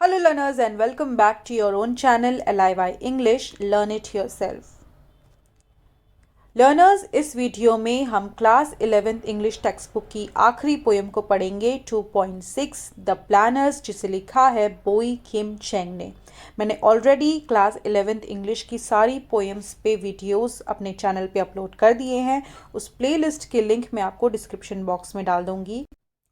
Hello learners and welcome back to your own channel LIY English Learn It Yourself। Learners इस video में हम class 11th English text book की आखिरी poem को पढ़ेंगे 2.6 the planners, जिसे लिखा है बोई किम चेंग ने। मैंने ऑलरेडी क्लास 11th इंग्लिश की सारी पोएम्स पे वीडियोस अपने चैनल पे अपलोड कर दिए हैं। उस प्लेलिस्ट के लिंक मैं आपको डिस्क्रिप्शन बॉक्स में डाल दूंगी।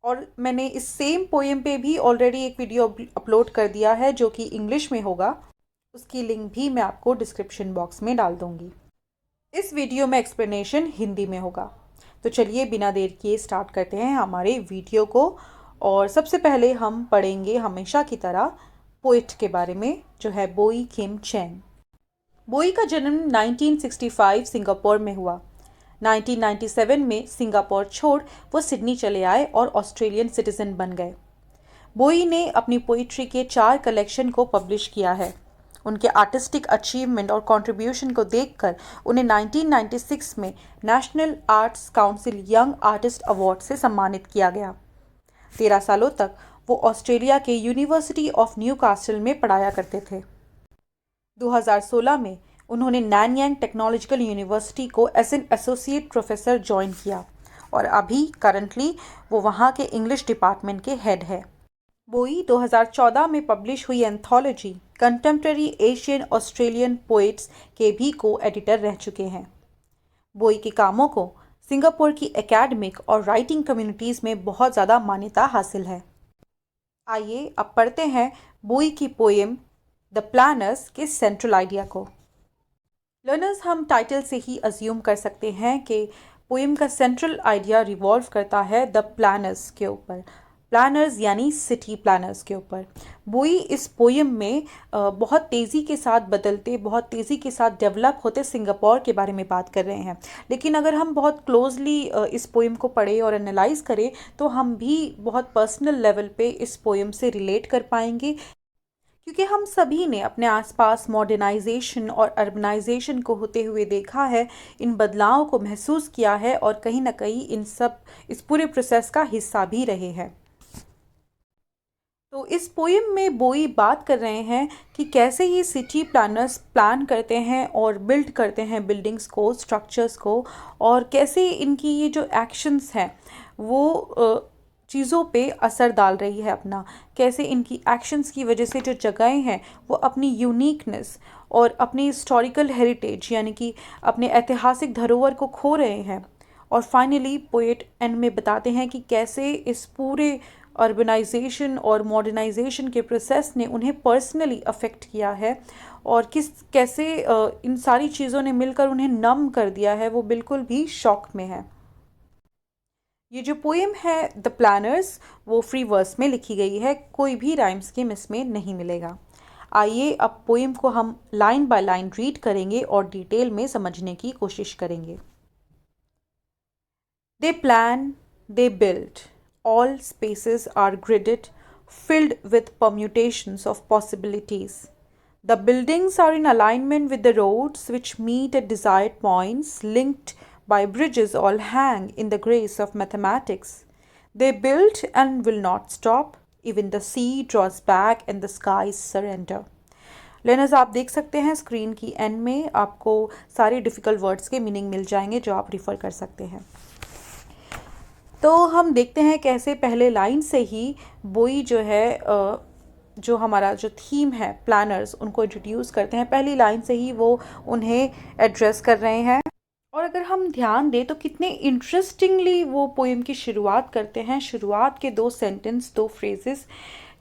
और मैंने इस सेम पोएम पे भी ऑलरेडी एक वीडियो अपलोड कर दिया है जो कि इंग्लिश में होगा। उसकी लिंक भी मैं आपको डिस्क्रिप्शन बॉक्स में डाल दूंगी। इस वीडियो में एक्सप्लेनेशन हिंदी में होगा। तो चलिए बिना देर किए स्टार्ट करते हैं हमारे वीडियो को। और सबसे पहले हम पढ़ेंगे हमेशा की तरह पोइट के बारे में, जो है बोई किम चेंग। बोई का जन्म 1965 सिंगापुर में हुआ। 1997 में सिंगापुर छोड़ वो सिडनी चले आए और ऑस्ट्रेलियन सिटीजन बन गए। बोई ने अपनी पोइट्री के 4 कलेक्शन को पब्लिश किया है। उनके आर्टिस्टिक अचीवमेंट और कंट्रीब्यूशन को देखकर उन्हें 1996 में national arts council young artist award से सम्मानित किया गया। 13 सालों तक वो ऑस्ट्रेलिया के यूनिवर्सिटी ऑफ न्यूकासल में पढ़ाया करते थे। 2016 में उन्होंने नैनयांग टेक्नोलॉजिकल यूनिवर्सिटी को as an associate professor join किया और अभी करंटली वो वहाँ के इंग्लिश डिपार्टमेंट के हेड है। बोई 2014 में पब्लिश हुई anthology contemporary Asian Australian poets के भी को एडिटर रह चुके हैं। बोई के कामों को सिंगापुर की एकेडमिक और राइटिंग कम्युनिटीज़ में बहुत ज़्यादा मान्यता हासिल है। आइए अब पढ़ते हैं बोई की पोएम द प्लानर्स के सेंट्रल आइडिया को। लर्नर्स, हम टाइटल से ही अज्यूम कर सकते हैं कि पोएम का सेंट्रल आइडिया रिवॉल्व करता है द प्लानर्स के ऊपर। प्लानर्स यानी सिटी प्लानर्स के ऊपर। बोई इस पोएम में बहुत तेज़ी के साथ बदलते, बहुत तेज़ी के साथ डेवलप होते सिंगापुर के बारे में बात कर रहे हैं। लेकिन अगर हम बहुत क्लोजली इस पोएम को पढ़ें और एनालाइज करें तो हम भी बहुत पर्सनल लेवल पे इस पोएम से रिलेट कर पाएंगे, क्योंकि हम सभी ने अपने आसपास मॉडर्नाइजेशन और अर्बनाइजेशन को होते हुए देखा है, इन बदलावों को महसूस किया है और कहीं ना कहीं इस पूरे प्रोसेस का हिस्सा भी रहे हैं। तो इस पोएम में बोई बात कर रहे हैं कि कैसे ये सिटी प्लानर्स प्लान करते हैं और बिल्ड करते हैं बिल्डिंग्स को, स्ट्रक्चर्स को, और कैसे इनकी ये जो एक्शंस हैं वो चीज़ों पे असर डाल रही है अपना। कैसे इनकी एक्शंस की वजह से जो जगहें हैं वो अपनी यूनिकनेस और अपनी हिस्टोरिकल हेरिटेज यानी कि अपने ऐतिहासिक धरोहर को खो रहे हैं। और फाइनली पोएट एंड में बताते हैं कि कैसे इस पूरे अर्बनाइजेशन और मॉडर्नाइजेशन के प्रोसेस ने उन्हें पर्सनली अफेक्ट किया है और कैसे इन सारी चीज़ों ने मिलकर उन्हें नम कर दिया है। वो बिल्कुल भी शॉक में है। ये जो पोएम है द प्लानर्स, वो फ्री वर्स में लिखी गई है, कोई भी राइम स्कीम इसमें नहीं मिलेगा। आइए अब पोएम को हम लाइन बाय लाइन रीड करेंगे और डिटेल में समझने की कोशिश करेंगे। दे plan, they build, all spaces are gridded, filled with permutations of possibilities. The buildings are in alignment with the roads which meet at desired points, linked by bridges all hang in the grace of mathematics. They build and will not stop, even the sea draws back and the skies surrender. Learners, आप देख सकते हैं screen की and में आपको सारे difficult words के meaning मिल जाएंगे जो आप रिफ़र कर सकते हैं। तो हम देखते हैं कैसे पहले लाइन से ही बोई जो है जो हमारा जो थीम है प्लानर्स, उनको इंट्रोड्यूस करते हैं। पहली लाइन से ही वो उन्हें एड्रेस कर रहे हैं। और अगर हम ध्यान दें तो कितने इंटरेस्टिंगली वो पोएम की शुरुआत करते हैं। शुरुआत के 2 सेंटेंस, 2 फ्रेजेस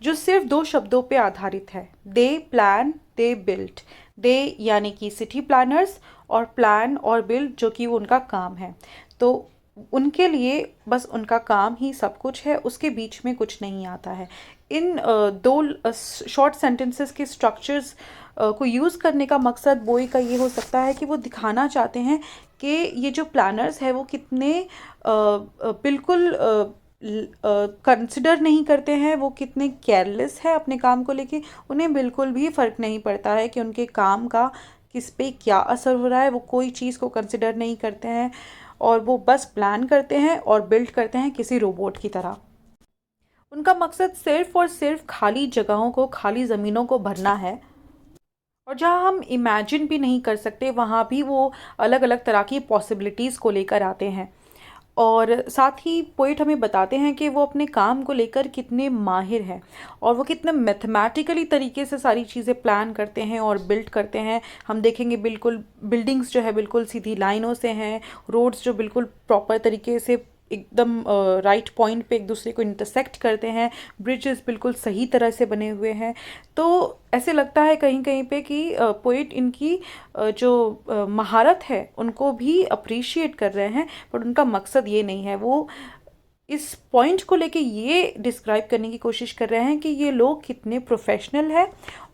जो सिर्फ 2 शब्दों पे आधारित है। दे प्लान, दे बिल्ड। दे यानी कि सिटी प्लानर्स और प्लान और बिल्ड जो कि वो उनका काम है। तो उनके लिए बस उनका काम ही सब कुछ है, उसके बीच में कुछ नहीं आता है। इन 2 शॉर्ट सेंटेंसेस के स्ट्रक्चर्स को यूज़ करने का मकसद बोई का ये हो सकता है कि वो दिखाना चाहते हैं कि ये जो प्लानर्स है वो कितने बिल्कुल कंसिडर नहीं करते हैं, वो कितने केयरलेस है अपने काम को लेके। उन्हें बिल्कुल भी फ़र्क नहीं पड़ता है कि उनके काम का किस पे क्या असर हो रहा है। वो कोई चीज़ को कंसिडर नहीं करते हैं और वो बस प्लान करते हैं और बिल्ड करते हैं किसी रोबोट की तरह। उनका मकसद सिर्फ़ और सिर्फ़ खाली जगहों को, खाली ज़मीनों को भरना है, और जहाँ हम इमेजिन भी नहीं कर सकते वहाँ भी वो अलग-अलग तरह की पॉसिबिलिटीज़ को लेकर आते हैं। और साथ ही पोएट हमें बताते हैं कि वो अपने काम को लेकर कितने माहिर हैं और वो कितने मैथमेटिकली तरीके से सारी चीज़ें प्लान करते हैं और बिल्ड करते हैं। हम देखेंगे बिल्कुल बिल्डिंग्स जो है बिल्कुल सीधी लाइनों से हैं, रोड्स जो बिल्कुल प्रॉपर तरीके से एकदम राइट पॉइंट पे एक दूसरे को इंटरसेक्ट करते हैं, ब्रिजेस बिल्कुल सही तरह से बने हुए हैं। तो ऐसे लगता है कहीं कहीं पे कि पोएट इनकी जो महारत है उनको भी अप्रिशिएट कर रहे हैं, पर उनका मकसद ये नहीं है। वो इस पॉइंट को लेके ये डिस्क्राइब करने की कोशिश कर रहे हैं कि ये लोग कितने प्रोफेशनल हैं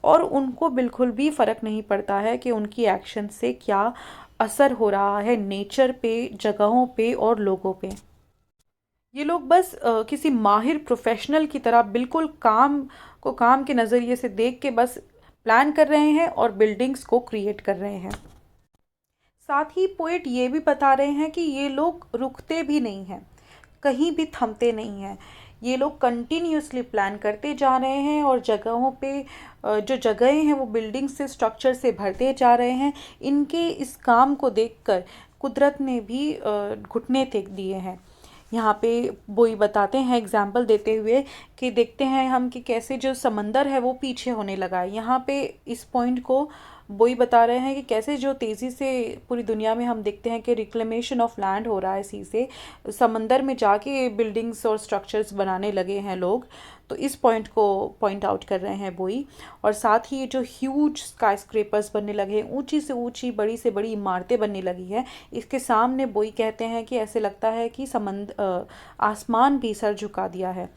और उनको बिल्कुल भी फ़र्क नहीं पड़ता है कि उनकी एक्शन से क्या असर हो रहा है नेचर पे, जगहों पे और लोगों पे। ये लोग बस किसी माहिर प्रोफेशनल की तरह बिल्कुल काम को काम के नज़रिए से देख के बस प्लान कर रहे हैं और बिल्डिंग्स को क्रिएट कर रहे हैं। साथ ही पोएट ये भी बता रहे हैं कि ये लोग रुकते भी नहीं हैं, कहीं भी थमते नहीं हैं। ये लोग कंटिन्यूअसली प्लान करते जा रहे हैं और जगहों पे जो जगहें हैं वो बिल्डिंग से, स्ट्रक्चर से भरते जा रहे हैं। इनके इस काम को देखकर कुदरत ने भी घुटने टेक दिए हैं। यहाँ पे बोई बताते हैं एग्जाम्पल देते हुए कि देखते हैं हम कि कैसे जो समंदर है वो पीछे होने लगा है। यहाँ पे इस पॉइंट को बोई बता रहे हैं कि कैसे जो तेज़ी से पूरी दुनिया में हम देखते हैं कि रिक्लेमेशन ऑफ लैंड हो रहा है, सी से समंदर में जाके बिल्डिंग्स और स्ट्रक्चर्स बनाने लगे हैं लोग। तो इस पॉइंट को पॉइंट आउट कर रहे हैं बोई। और साथ ही ये जो ह्यूज स्काईस्क्रेपर्स बनने लगे हैं, ऊंची से ऊंची, बड़ी से बड़ी इमारतें बनने लगी हैं, इसके सामने बोई कहते हैं कि ऐसे लगता है कि आसमान भी सर झुका दिया है।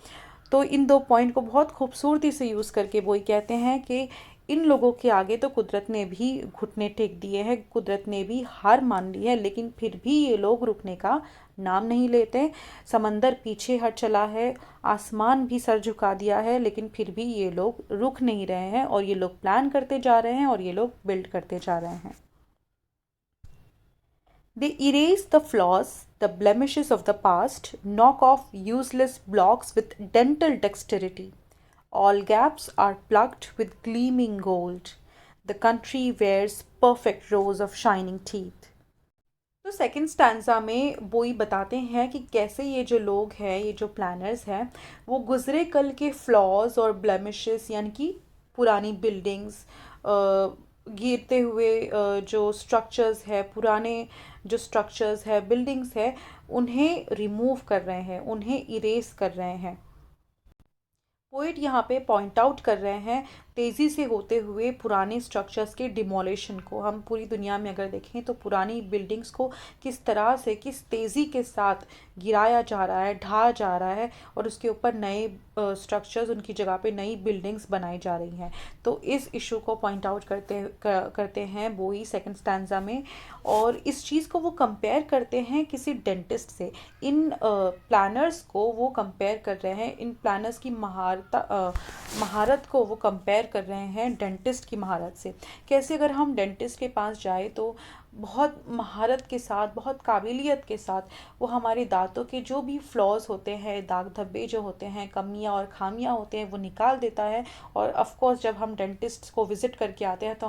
तो इन दो पॉइंट को बहुत खूबसूरती से यूज़ करके बोई कहते हैं कि इन लोगों के आगे तो कुदरत ने भी घुटने टेक दिए हैं, कुदरत ने भी हार मान ली है, लेकिन फिर भी ये लोग रुकने का नाम नहीं लेते। समंदर पीछे हट चला है, आसमान भी सर झुका दिया है, लेकिन फिर भी ये लोग रुक नहीं रहे हैं और ये लोग प्लान करते जा रहे हैं और ये लोग बिल्ड करते जा रहे हैं। They erase the flaws, the blemishes of the past, knock off useless blocks with dental dexterity. All gaps are plugged with gleaming gold. The country wears perfect rows of shining teeth. तो second stanza में बोई बताते हैं कि कैसे ये जो लोग हैं, ये जो प्लानर्स हैं, वो गुज़रे कल के फ्लॉज और ब्लेमिशेस यानी कि पुरानी बिल्डिंग्स, गिरते हुए जो स्ट्रक्चर्स है, पुराने जो स्ट्रक्चर्स है, बिल्डिंग्स है, उन्हें रिमूव कर रहे हैं, उन्हें इरेज कर रहे हैं। पोइट यहाँ पे पॉइंट आउट कर रहे हैं तेज़ी से होते हुए पुराने स्ट्रक्चर्स के डिमोलिशन को। हम पूरी दुनिया में अगर देखें तो पुरानी बिल्डिंग्स को किस तरह से, किस तेज़ी के साथ गिराया जा रहा है, ढाया जा रहा है और उसके ऊपर नए स्ट्रक्चर्स, उनकी जगह पे नई बिल्डिंग्स बनाई जा रही हैं। तो इस इशू को पॉइंट आउट करते हैं बोई सेकंड स्टैंजा में, और इस चीज़ को वो कंपेयर करते हैं किसी डेंटिस्ट से। इन प्लानर्स को वो कंपेयर कर रहे हैं, इन प्लानर्स की महारत को वो कंपेयर कर रहे हैं डेंटिस्ट की महारत से। कैसे अगर हम डेंटिस्ट के पास जाए तो बहुत महारत के साथ, बहुत काबिलियत के साथ वो हमारे दांतों के जो भी फ्लॉज होते हैं, दाग धब्बे जो होते हैं, कमियां और खामियां होते हैं, वो निकाल देता है। और ऑफ कोर्स जब हम डेंटिस्ट को विज़िट करके आते हैं तो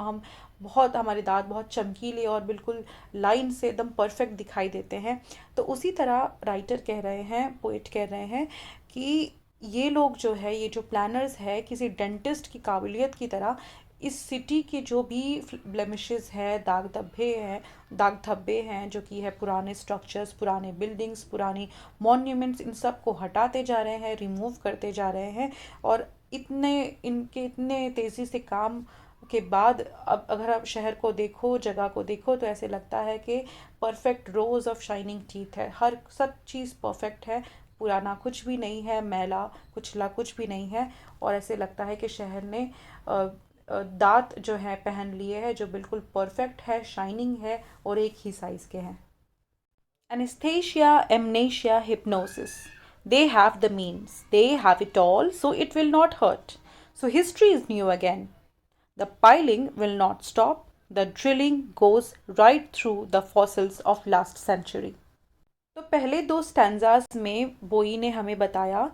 हमारे दांत बहुत चमकीले और बिल्कुल लाइन से एकदम परफेक्ट दिखाई देते हैं। तो उसी तरह राइटर कह रहे हैं, पोइट कह रहे हैं कि ये लोग जो है, ये जो प्लानर्स है, किसी डेंटिस्ट की काबिलियत की तरह इस सिटी के जो भी ब्लेमिशेस है, दाग धब्बे हैं, जो कि है पुराने स्ट्रक्चर्स, पुराने बिल्डिंग्स, पुरानी मॉन्यूमेंट्स, इन सब को हटाते जा रहे हैं, रिमूव करते जा रहे हैं। और इतने तेज़ी से काम के बाद अब अगर आप शहर को देखो, जगह को देखो, तो ऐसे लगता है कि perfect rose of shining teeth है, हर सब चीज़ परफेक्ट है, पुराना कुछ भी नहीं है, मैला कुचला कुछ भी नहीं है। और ऐसे लगता है कि शहर ने दांत जो है पहन लिए हैं, जो बिल्कुल परफेक्ट है, शाइनिंग है और एक ही साइज़ के हैं। Anesthesia, amnesia, hypnosis. They have the means. They have it all, so it will not hurt. So history is new again. The piling will not stop. The drilling goes right through the fossils of last century. तो पहले दो stanzas में बोई ने हमें बताया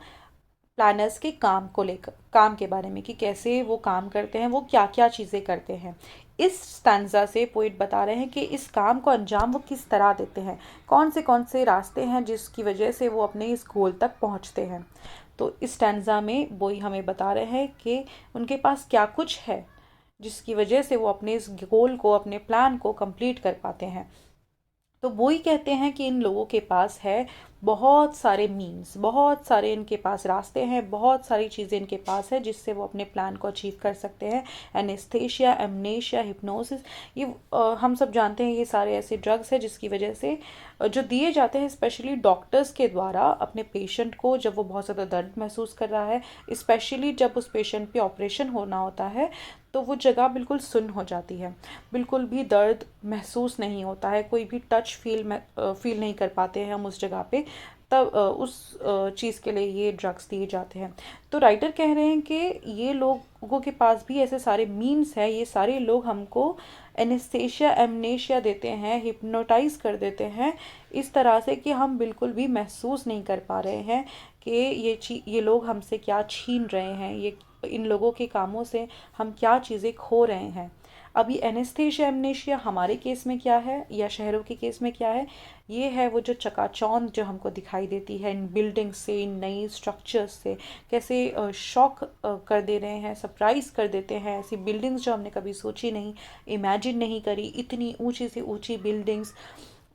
planners के काम को लेकर, काम के बारे में कि कैसे वो काम करते हैं, वो क्या क्या चीज़ें करते हैं। इस स्टैंजा से पोइट बता रहे हैं कि इस काम को अंजाम वो किस तरह देते हैं, कौन से रास्ते हैं जिसकी वजह से वो अपने इस गोल तक पहुंचते हैं। तो इस स्टैंजा में बोई हमें बता रहे हैं कि उनके पास क्या कुछ है जिसकी वजह से वो अपने इस गोल को, अपने प्लान को कंप्लीट कर पाते हैं। तो वो ही कहते हैं कि इन लोगों के पास है बहुत सारे मीन्स, बहुत सारे इनके पास रास्ते हैं, बहुत सारी चीज़ें इनके पास है जिससे वो अपने प्लान को अचीव कर सकते हैं। एनेस्थेशिया, एमनेशिया, हिप्नोसिस, ये हम सब जानते हैं ये सारे ऐसे ड्रग्स हैं जिसकी वजह से जो दिए जाते हैं स्पेशली डॉक्टर्स के द्वारा अपने पेशेंट को, जब वो बहुत ज़्यादा दर्द महसूस कर रहा है, स्पेशली जब उस पेशेंट पे ऑपरेशन होना होता है, तो वो जगह बिल्कुल सुन्न हो जाती है, बिल्कुल भी दर्द महसूस नहीं होता है, कोई भी टच फील नहीं कर पाते हैं हम उस जगह पे, तब उस चीज़ के लिए ये ड्रग्स दिए जाते हैं। तो राइटर कह रहे हैं कि ये लोगों के पास भी ऐसे सारे मीन्स हैं, ये सारे लोग हमको एनेस्थेशिया, एमनेशिया देते हैं, हिप्नोटाइज कर देते हैं इस तरह से कि हम बिल्कुल भी महसूस नहीं कर पा रहे हैं कि ये लोग हमसे क्या छीन रहे हैं, ये इन लोगों के कामों से हम क्या चीज़ें खो रहे हैं। अभी एनेस्थेशिया, एमनेशिया हमारे केस में क्या है या शहरों के केस में क्या है, ये है वो जो चकाचौंध जो हमको दिखाई देती है इन बिल्डिंग से, इन नई स्ट्रक्चर्स से, कैसे शॉक कर दे रहे हैं, सरप्राइज कर देते हैं। ऐसी बिल्डिंग्स जो हमने कभी सोची नहीं, इमेजिन नहीं करी, इतनी ऊंची से ऊंची बिल्डिंग्स,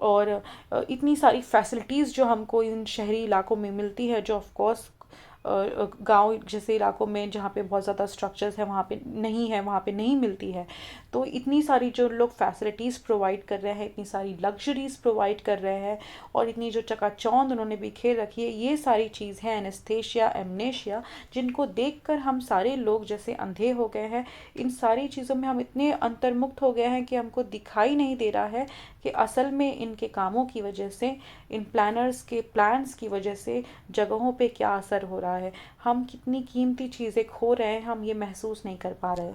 और इतनी सारी फैसिलिटीज़ जो हमको इन शहरी इलाकों में मिलती है, जो ऑफ कोर्स गांव जैसे इलाकों में जहाँ पे बहुत ज़्यादा स्ट्रक्चर्स है वहाँ पे नहीं है, वहाँ पे नहीं मिलती है। तो इतनी सारी जो लोग फैसिलिटीज़ प्रोवाइड कर रहे हैं, इतनी सारी लग्जरीज प्रोवाइड कर रहे हैं, और इतनी जो चकाचौंध उन्होंने बिखेर रखी है, ये सारी चीज़ है एनेस्थेशिया, एमनेशिया, जिनको देखकर हम सारे लोग जैसे अंधे हो गए हैं। इन सारी चीज़ों में हम इतने अंतर्मुक्त हो गए हैं कि हमको दिखाई नहीं दे रहा है कि असल में इनके कामों की वजह से, इन प्लानर्स के प्लान्स की वजह से जगहों पे क्या असर हो रहा है, हम कितनी कीमती चीज़ें खो रहे हैं, हम ये महसूस नहीं कर पा रहे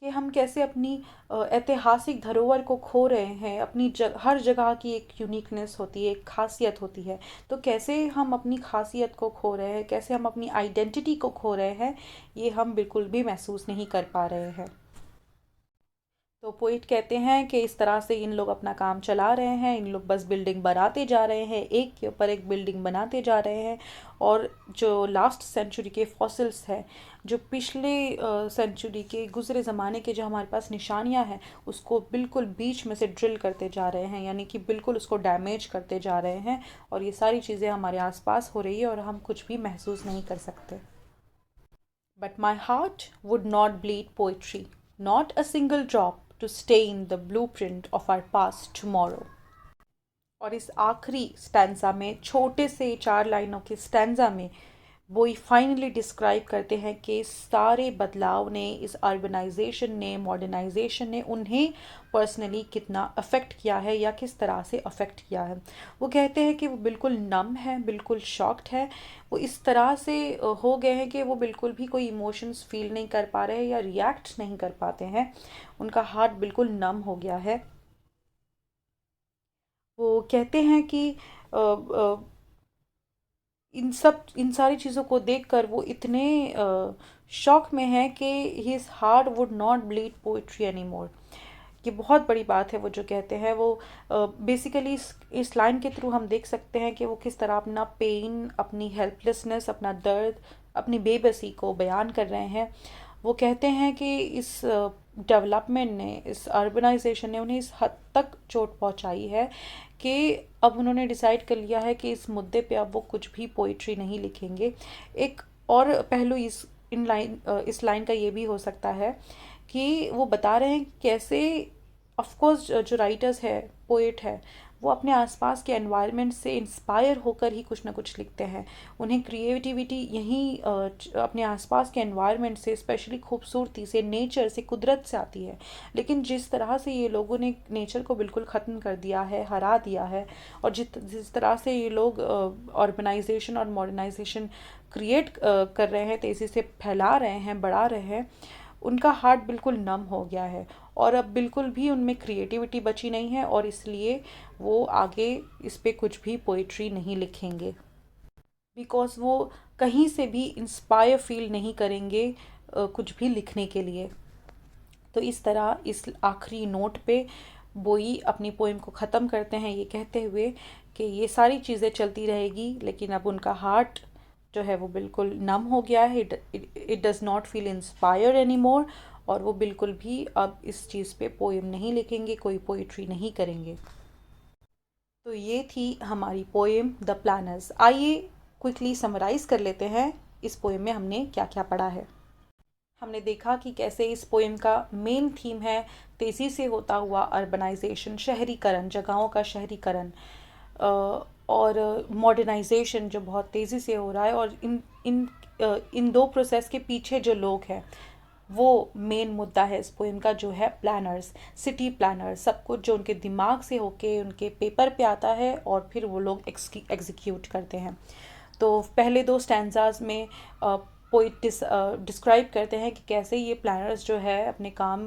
कि हम कैसे अपनी ऐतिहासिक धरोहर को खो रहे हैं। अपनी हर जगह की एक यूनिकनेस होती है, एक खासियत होती है, तो कैसे हम अपनी खासियत को खो रहे हैं, कैसे हम अपनी आइडेंटिटी को खो रहे हैं, ये हम बिल्कुल भी महसूस नहीं कर पा रहे हैं। तो पोइट कहते हैं कि इस तरह से इन लोग अपना काम चला रहे हैं, इन लोग बस बिल्डिंग बनाते जा रहे हैं, एक के ऊपर एक बिल्डिंग बनाते जा रहे हैं, और जो लास्ट सेंचुरी के फॉसिल्स हैं, जो पिछले सेंचुरी के गुजरे ज़माने के जो हमारे पास निशानियां हैं, उसको बिल्कुल बीच में से ड्रिल करते जा रहे हैं, यानी कि बिल्कुल उसको डैमेज करते जा रहे हैं, और ये सारी चीज़ें हमारे आसपास हो रही है और हम कुछ भी महसूस नहीं कर सकते। But my heart would not bleed poetry, not a single drop to stain the blueprint of our past tomorrow. और इस आखिरी स्टैंजा में, छोटे से 4 लाइनों के स्टैंजा में, वो फाइनली डिस्क्राइब करते हैं कि सारे बदलाव ने, इस अर्बनाइजेशन ने, मॉडर्नाइजेशन ने उन्हें पर्सनली कितना अफेक्ट किया है या किस तरह से अफेक्ट किया है। वो कहते हैं कि वो बिल्कुल नम है, बिल्कुल शॉक्ड है, वो इस तरह से हो गए हैं कि वो बिल्कुल भी कोई इमोशंस फील नहीं कर पा रहे हैं या रिएक्ट नहीं कर पाते हैं, उनका हार्ट बिल्कुल नम हो गया है। वो कहते हैं कि इन सारी चीज़ों को देखकर वो इतने शॉक में है कि his heart would not bleed poetry any more. ये बहुत बड़ी बात है वो जो कहते हैं। वो बेसिकली इस लाइन के थ्रू हम देख सकते हैं कि वो किस तरह अपना पेन, अपनी हेल्पलेसनेस, अपना दर्द, अपनी बेबसी को बयान कर रहे हैं। वो कहते हैं कि इस डेवलपमेंट ने, इस अर्बनाइजेशन ने उन्हें इस हद तक चोट पहुंचाई है कि अब उन्होंने डिसाइड कर लिया है कि इस मुद्दे पे अब वो कुछ भी पोइट्री नहीं लिखेंगे। एक और पहलू इस लाइन का ये भी हो सकता है कि वो बता रहे हैं कि कैसे, ऑफ कोर्स जो राइटर्स है, पोएट है, वो अपने आसपास के एनवायरनमेंट से इंस्पायर होकर ही कुछ ना कुछ लिखते हैं। उन्हें क्रिएटिविटी यहीं अपने आसपास के एनवायरनमेंट से, स्पेशली खूबसूरती से, नेचर से, कुदरत से आती है। लेकिन जिस तरह से ये लोगों ने नेचर को बिल्कुल ख़त्म कर दिया है, हरा दिया है, और जिस तरह से ये लोग ऑर्गेनाइजेशन और मॉडर्नाइजेशन क्रिएट कर रहे हैं, तेज़ी से फैला रहे हैं, बढ़ा रहे हैं, उनका हार्ट बिल्कुल नम हो गया है, और अब बिल्कुल भी उनमें क्रिएटिविटी बची नहीं है, और इसलिए वो आगे इस पे कुछ भी पोइट्री नहीं लिखेंगे। बिकॉज़ वो कहीं से भी इंस्पायर फील नहीं करेंगे कुछ भी लिखने के लिए। तो इस तरह इस आखिरी नोट पे बोई अपनी पोएम को ख़त्म करते हैं ये कहते हुए कि ये सारी चीज़ें चलती रहेगी, लेकिन अब उनका हार्ट जो है वो बिल्कुल नम हो गया है। It does not feel inspire any more, और वो बिल्कुल भी अब इस चीज़ पे पोएम नहीं लिखेंगे, कोई पोइट्री नहीं करेंगे। तो ये थी हमारी पोएम द प्लानर्स। आइए क्विकली समराइज़ कर लेते हैं इस पोएम में हमने क्या क्या पढ़ा है। हमने देखा कि कैसे इस पोएम का मेन थीम है तेज़ी से होता हुआ अर्बनाइजेशन, शहरीकरण, जगहों का शहरीकरण और मॉडर्नाइजेशन जो बहुत तेज़ी से हो रहा है। और इन दो प्रोसेस के पीछे जो लोग हैं वो मेन मुद्दा है इस पोएम का, जो है प्लानर्स, सिटी प्लानर्स। सब कुछ जो उनके दिमाग से होके उनके पेपर पे आता है और फिर वो लोग एग्जीक्यूट करते हैं। तो पहले दो स्टैंजाज में पोइट डिस्क्राइब करते हैं कि कैसे ये प्लानर्स जो है अपने काम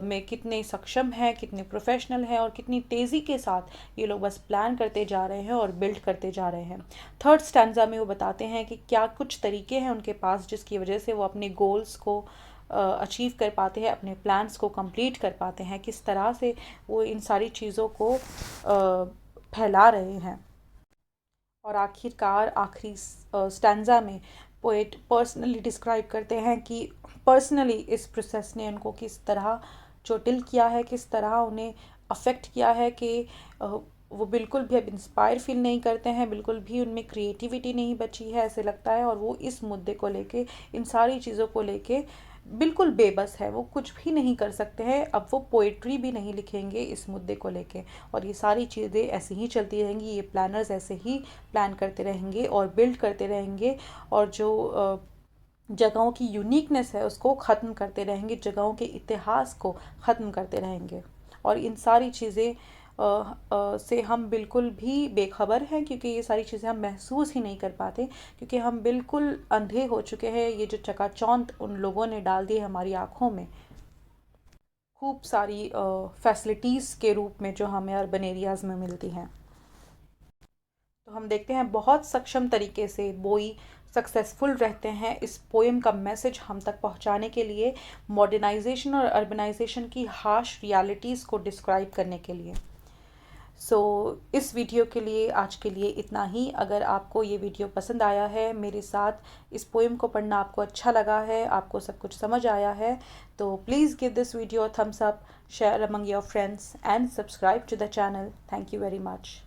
में कितने सक्षम हैं, कितने प्रोफेशनल हैं और कितनी तेज़ी के साथ ये लोग बस प्लान करते जा रहे हैं और बिल्ड करते जा रहे हैं। थर्ड स्टैंजा में वो बताते हैं कि क्या कुछ तरीके हैं उनके पास जिसकी वजह से वो अपने गोल्स को अचीव कर पाते हैं, अपने प्लान्स को कंप्लीट कर पाते हैं, किस तरह से वो इन सारी चीज़ों को फैला रहे हैं। और आखिरकार आखिरी स्टैंजा में पोएट पर्सनली डिस्क्राइब करते हैं कि पर्सनली इस प्रोसेस ने उनको किस तरह चोटिल किया है, किस तरह उन्हें अफेक्ट किया है कि वो बिल्कुल भी अब इंस्पायर फील नहीं करते हैं, बिल्कुल भी उनमें क्रिएटिविटी नहीं बची है ऐसे लगता है। और वो इस मुद्दे को लेके, इन सारी चीज़ों को लेके बिल्कुल बेबस है, वो कुछ भी नहीं कर सकते हैं। अब वो पोइट्री भी नहीं लिखेंगे इस मुद्दे को लेके, और ये सारी चीज़ें ऐसे ही चलती रहेंगी। ये प्लानर्स ऐसे ही प्लान करते रहेंगे और बिल्ड करते रहेंगे, और जो जगहों की यूनिकनेस है उसको ख़त्म करते रहेंगे, जगहों के इतिहास को ख़त्म करते रहेंगे। और इन सारी चीज़ें से हम बिल्कुल भी बेखबर हैं, क्योंकि ये सारी चीज़ें हम महसूस ही नहीं कर पाते, क्योंकि हम बिल्कुल अंधे हो चुके हैं। ये जो चकाचौंध उन लोगों ने डाल दी है हमारी आँखों में, खूब सारी फैसिलिटीज़ के रूप में जो हमें अर्बन एरियाज़ में मिलती हैं। तो हम देखते हैं बहुत सक्षम तरीके से बोई सक्सेसफुल रहते हैं इस पोएम का मैसेज हम तक पहुंचाने के लिए, मॉडर्नाइजेशन और अर्बनाइजेशन की हार्श रियलिटीज़ को डिस्क्राइब करने के लिए। इस वीडियो के लिए आज के लिए इतना ही। अगर आपको ये वीडियो पसंद आया है, मेरे साथ इस पोएम को पढ़ना आपको अच्छा लगा है, आपको सब कुछ समझ आया है, तो please give this video a thumbs up, share among your friends and subscribe to the channel. Thank you very much.